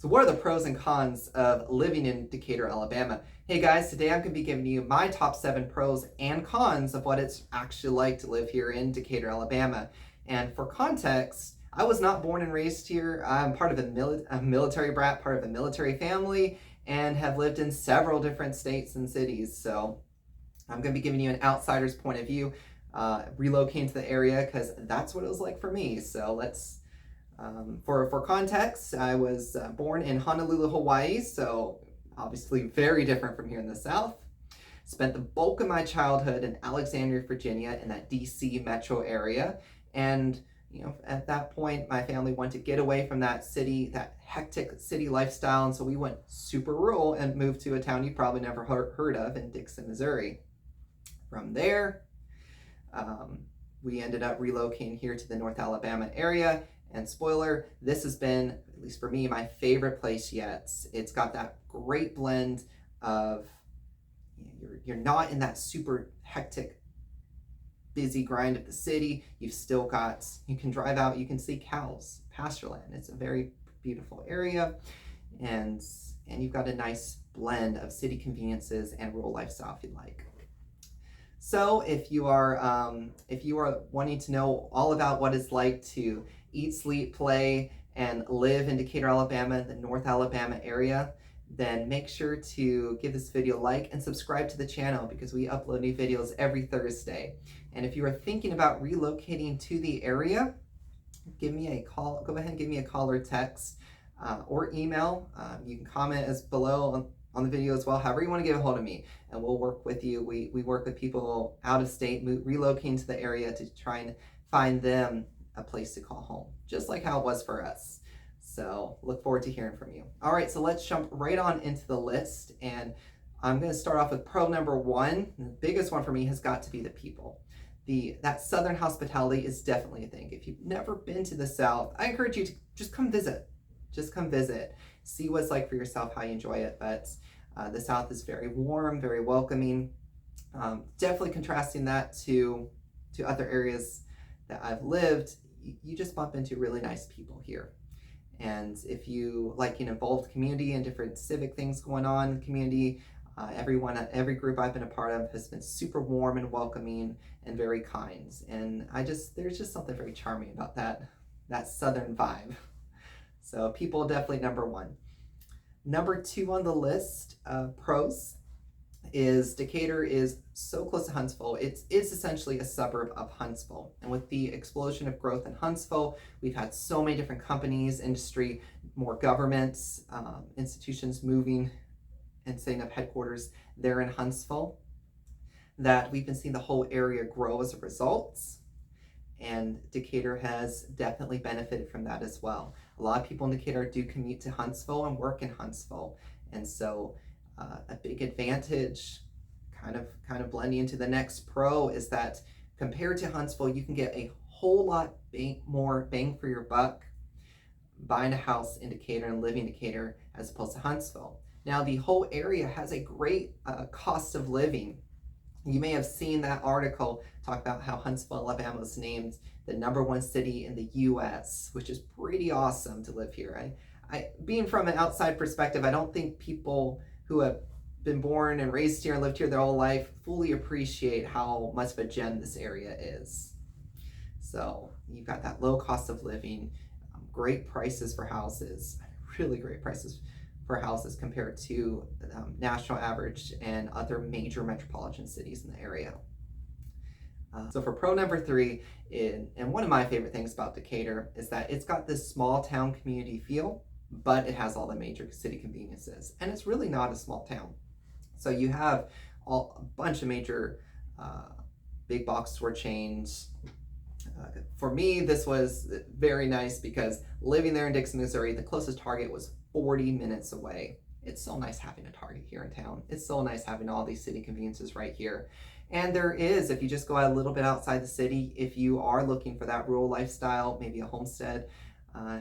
So what are the pros and cons of living in Decatur, Alabama? Hey guys, today I'm going to be giving you my top 7 pros and cons of what it's actually like to live here in Decatur, Alabama. And for context, I was not born and raised here. I'm part of a military brat, part of a military family, and have lived in several different states and cities. So I'm going to be giving you an outsider's point of view, relocating to the area because that's what it was like for me. So let's for context, I was born in Honolulu, Hawaii, so obviously very different from here in the South. Spent the bulk of my childhood in Alexandria, Virginia, in that DC metro area. And, at that point, my family wanted to get away from that city, that hectic city lifestyle. And so we went super rural and moved to a town you probably never heard of in Dixon, Missouri. From there, we ended up relocating here to the North Alabama area. And spoiler, this has been, at least for me, my favorite place yet. It's got that great blend of, you're not in that super hectic, busy grind of the city. You've still got, you can drive out, you can see cows, pasture land. It's a very beautiful area. And you've got a nice blend of city conveniences and rural lifestyle if you like. So if you are wanting to know all about what it's like to eat, sleep, play, and live in Decatur, Alabama, the North Alabama area, then make sure to give this video a like and subscribe to the channel because we upload new videos every Thursday. And if you are thinking about relocating to the area, give me a call. Go ahead and give me a call or text or email. You can comment as below on the video as well, however you want to get a hold of me, and we'll work with you. We work with people out of state relocating to the area to try and find them a place to call home, just like how it was for us. So look forward to hearing from you. All right, so let's jump right on into the list, and I'm going to start off with pro number 1. The biggest one for me has got to be the people. That Southern hospitality is definitely a thing. If you've never been to the South, I encourage you to just come visit. Just come visit. See what it's like for yourself, how you enjoy it. But the South is very warm, very welcoming. Definitely contrasting that to other areas that I've lived, you just bump into really nice people here. And if you like an involved community and different civic things going on in the community, every group I've been a part of has been super warm and welcoming and very kind. And there's just something very charming about that Southern vibe. So people definitely number 1. Number 2 on the list of pros is Decatur is so close to Huntsville. It's essentially a suburb of Huntsville. And with the explosion of growth in Huntsville, we've had so many different companies, industry, more governments, institutions moving and setting up headquarters there in Huntsville, that we've been seeing the whole area grow as a result. And Decatur has definitely benefited from that as well. A lot of people in Decatur do commute to Huntsville and work in Huntsville. And so a big advantage, kind of blending into the next pro, is that compared to Huntsville, you can get a whole lot more bang for your buck buying a house in Decatur and living in Decatur as opposed to Huntsville. Now, the whole area has a great cost of living. You may have seen that article talk about how Huntsville, Alabama was named the #1 city in the U.S., which is pretty awesome to live here. I being from an outside perspective, I don't think people who have been born and raised here and lived here their whole life fully appreciate how much of a gem this area is. So you've got that low cost of living, great prices for houses, really great prices for houses compared to national average and other major metropolitan cities in the area. So for pro number 3, and one of my favorite things about Decatur is that it's got this small town community feel, but it has all the major city conveniences, and it's really not a small town. So you have a bunch of major big box store chains. For me, this was very nice because living there in Dixon, Missouri, the closest Target was 40 minutes away. It's so nice having a Target here in town. It's so nice having all these city conveniences right here. And there is, if you just go out a little bit outside the city, if you are looking for that rural lifestyle, maybe a homestead,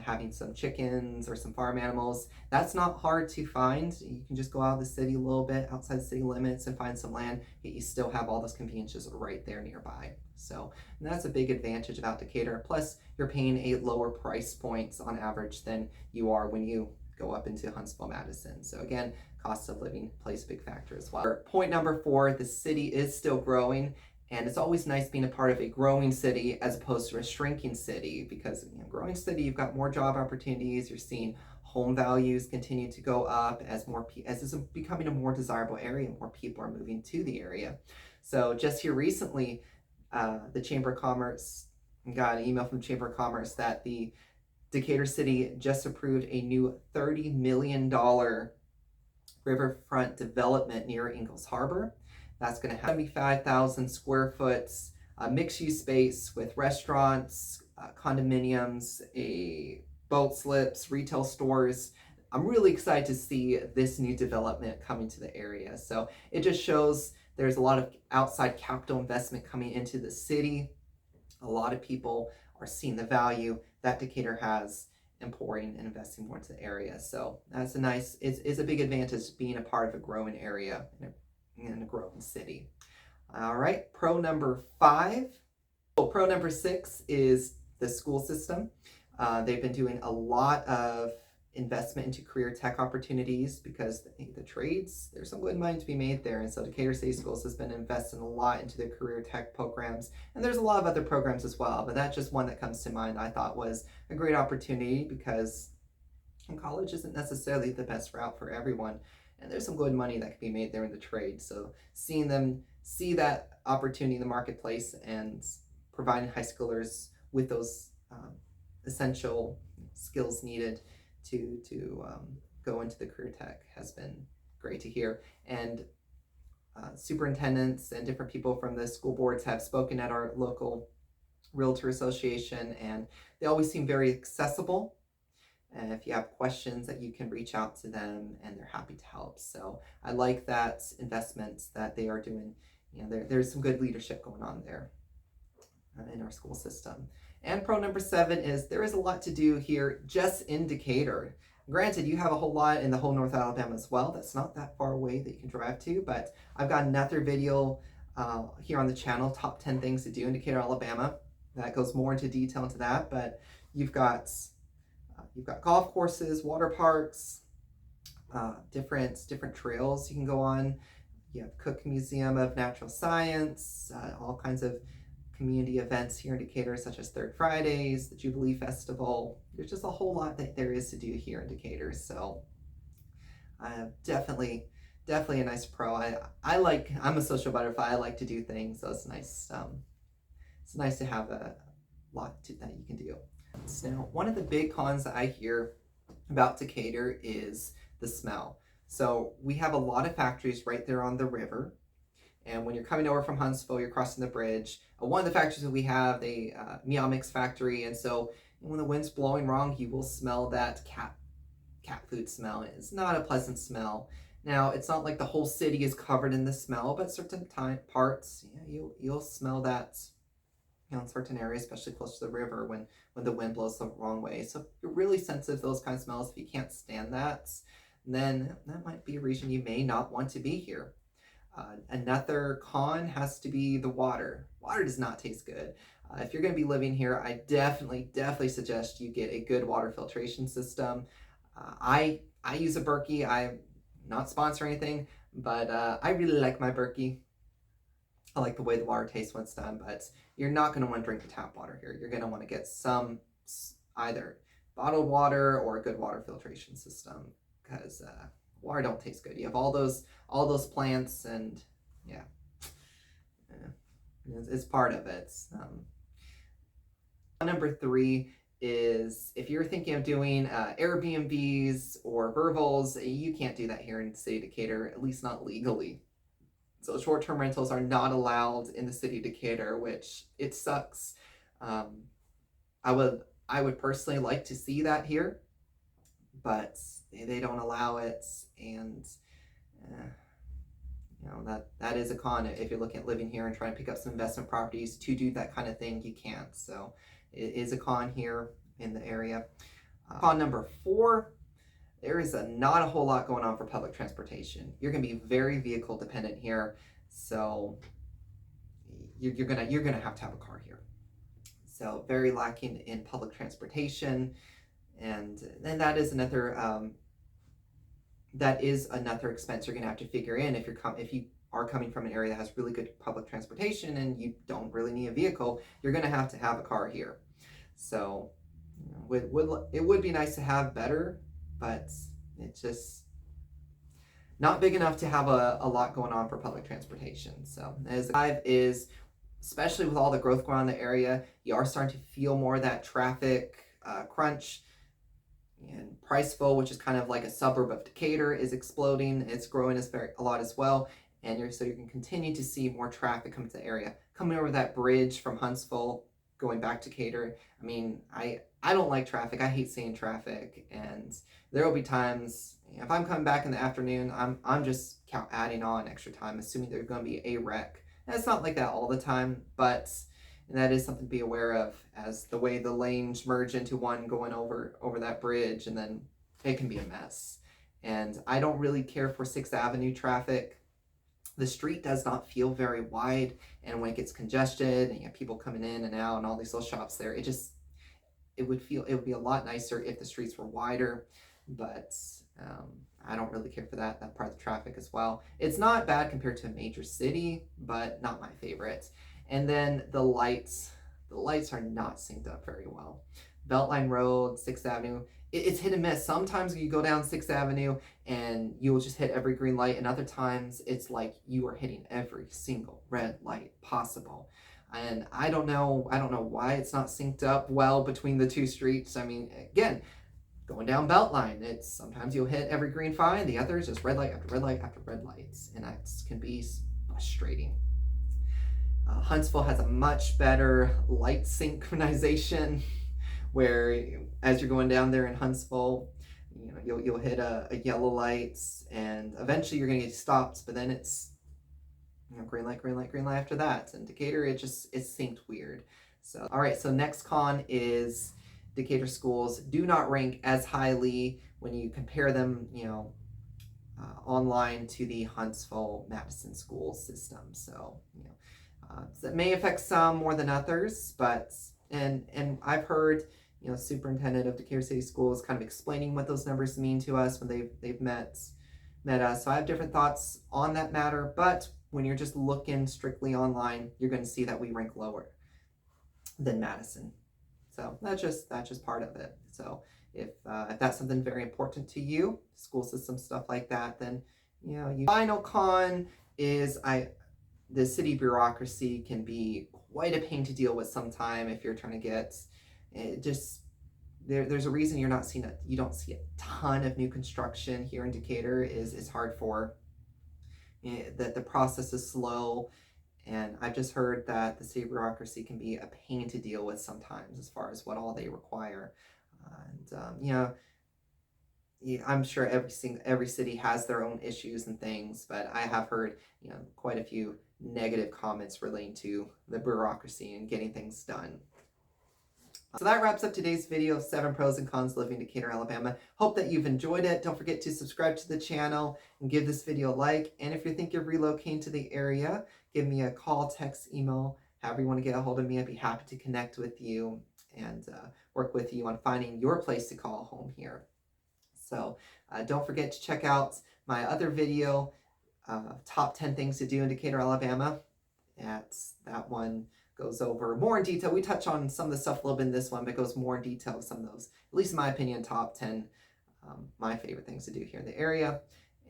having some chickens or some farm animals, that's not hard to find. You can just go out of the city a little bit, outside the city limits, and find some land, yet you still have all those conveniences right there nearby. So that's a big advantage about Decatur. Plus, you're paying a lower price points on average than you are when you go up into Huntsville, Madison. So again, cost of living plays a big factor as well. Point number 4, the city is still growing, and it's always nice being a part of a growing city as opposed to a shrinking city, because growing city, you've got more job opportunities. You're seeing home values continue to go up as it's becoming a more desirable area. More people are moving to the area. So just here recently, the Chamber of Commerce got an email from Chamber of Commerce that the Decatur City just approved a new $30 million riverfront development near Ingalls Harbor. That's going to have 75,000 square foot mixed-use space with restaurants, condominiums, boat slips, retail stores. I'm really excited to see this new development coming to the area. So it just shows there's a lot of outside capital investment coming into the city. A lot of people are seeing the value that Decatur has in pouring and investing more into the area. So that's it's a big advantage being a part of a growing area in a growing city. All right, pro number 5. Pro number 6 is the school system. They've been doing a lot of investment into career tech opportunities because the trades, there's some good money to be made there. And so Decatur City Schools has been investing a lot into the career tech programs. And there's a lot of other programs as well, but that's just one that comes to mind I thought was a great opportunity, because college isn't necessarily the best route for everyone. And there's some good money that can be made there in the trade. So seeing them see that opportunity in the marketplace and providing high schoolers with those essential skills needed to go into the career tech has been great to hear. And superintendents and different people from the school boards have spoken at our local realtor association, and they always seem very accessible. And if you have questions, that you can reach out to them and they're happy to help. So I like that investment that they are doing. There's some good leadership going on there in our school system. And pro number 7 is there is a lot to do here just in Decatur. Granted, you have a whole lot in the whole North Alabama as well. That's not that far away that you can drive to, but I've got another video here on the channel, top 10 things to do in Decatur, Alabama. That goes more into detail into that, but you've got golf courses, water parks, different trails you can go on. You have Cook Museum of Natural Science, all kinds of community events here in Decatur, such as Third Fridays, the Jubilee Festival. There's just a whole lot that there is to do here in Decatur. So definitely a nice pro. I'm a social butterfly. I like to do things, so it's nice. It's nice to have a lot that you can do. So now, one of the big cons that I hear about Decatur is the smell. So we have a lot of factories right there on the river. And when you're coming over from Huntsville, you're crossing the bridge. One of the factories that we have, the Meow Mix factory, and so when the wind's blowing wrong, you will smell that cat food smell. It's not a pleasant smell. Now, it's not like the whole city is covered in the smell, but certain parts, you'll smell that in certain areas, especially close to the river when the wind blows the wrong way. So if you're really sensitive to those kind of smells, if you can't stand that, then that might be a reason you may not want to be here. Another con has to be the water. Water does not taste good. If you're going to be living here, I definitely suggest you get a good water filtration system. I use a Berkey. I'm not sponsoring anything, but I really like my Berkey. I like the way the water tastes when it's done, but you're not going to want to drink the tap water here. You're going to want to get some either bottled water or a good water filtration system, because water don't taste good. You have all those plants, and yeah, it's part of it. Number 3 is if you're thinking of doing Airbnbs or Vervals, you can't do that here in the city of Decatur, at least not legally. So short-term rentals are not allowed in the city of Decatur, which it sucks. I would personally like to see that here, but they don't allow it, and that is a con. If you're looking at living here and trying to pick up some investment properties to do that kind of thing, you can't. So it is a con here in the area. Con number 4, there is not a whole lot going on for public transportation. You're going to be very vehicle dependent here, so you're gonna have to have a car here. So very lacking in public transportation, and that is another that is another expense you're going to have to figure in if you are coming from an area that has really good public transportation and you don't really need a vehicle. You're going to have a car here. So it would be nice to have better, but it's just not big enough to have a lot going on for public transportation. So as the drive is, especially with all the growth going on in the area, you are starting to feel more of that traffic crunch. And Priceville, which is kind of like a suburb of Decatur, is exploding. It's growing a lot as well. And you can continue to see more traffic come to the area. Coming over that bridge from Huntsville, going back to Decatur. I mean, I don't like traffic. I hate seeing traffic. And there will be times, if I'm coming back in the afternoon, I'm just adding on extra time, assuming there's going to be a wreck. And it's not like that all the time, but that is something to be aware of, as the way the lanes merge into one going over that bridge, and then it can be a mess. And I don't really care for 6th Avenue traffic. The street does not feel very wide, and when it gets congested and you have people coming in and out and all these little shops there, it would be a lot nicer if the streets were wider. But I don't really care for that part of the traffic as well. It's not bad compared to a major city, but not my favorite. And then the lights are not synced up very well. Beltline Road, 6th Avenue, it's hit and miss. Sometimes you go down 6th Avenue and you will just hit every green light, and other times it's like you are hitting every single red light possible. And I don't know why it's not synced up well between the two streets. I mean, again, going down Beltline, it's sometimes you'll hit every green fine, the others just red light after red light after red lights, and that can be frustrating. Huntsville has a much better light synchronization, where as you're going down there in Huntsville, you'll hit a yellow light, and eventually you're going to get stopped, but then it's green light, green light, green light after that. And Decatur, it's synced weird. So all right, so next con is Decatur schools do not rank as highly when you compare them, online to the Huntsville Madison school system. So that may affect some more than others, but and I've heard superintendent of Decatur City Schools kind of explaining what those numbers mean to us when they've met us. So I have different thoughts on that matter, but when you're just looking strictly online, you're going to see that we rank lower than Madison. So that's just part of it. So if that's something very important to you, school system stuff like that, then final con is the city bureaucracy can be quite a pain to deal with sometime if you're trying to get there's a reason you don't see a ton of new construction here in Decatur. Is hard for that the process is slow, and I've just heard that the city bureaucracy can be a pain to deal with sometimes as far as what all they require. I'm sure every city has their own issues and things, but I have heard quite a few negative comments relating to the bureaucracy and getting things done. So that wraps up today's video of 7 pros and cons living in Decatur, Alabama. Hope that you've enjoyed it. Don't forget to subscribe to the channel and give this video a like. And if you think you're relocating to the area, give me a call, text, email, however you want to get a hold of me. I'd be happy to connect with you and work with you on finding your place to call home here. So don't forget to check out my other video, top 10 things to do in Decatur, Alabama. That one goes over more in detail. We touch on some of the stuff a little bit in this one, but goes more in detail with some of those, at least in my opinion, top 10 my favorite things to do here in the area.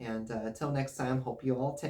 And until next time, hope you all take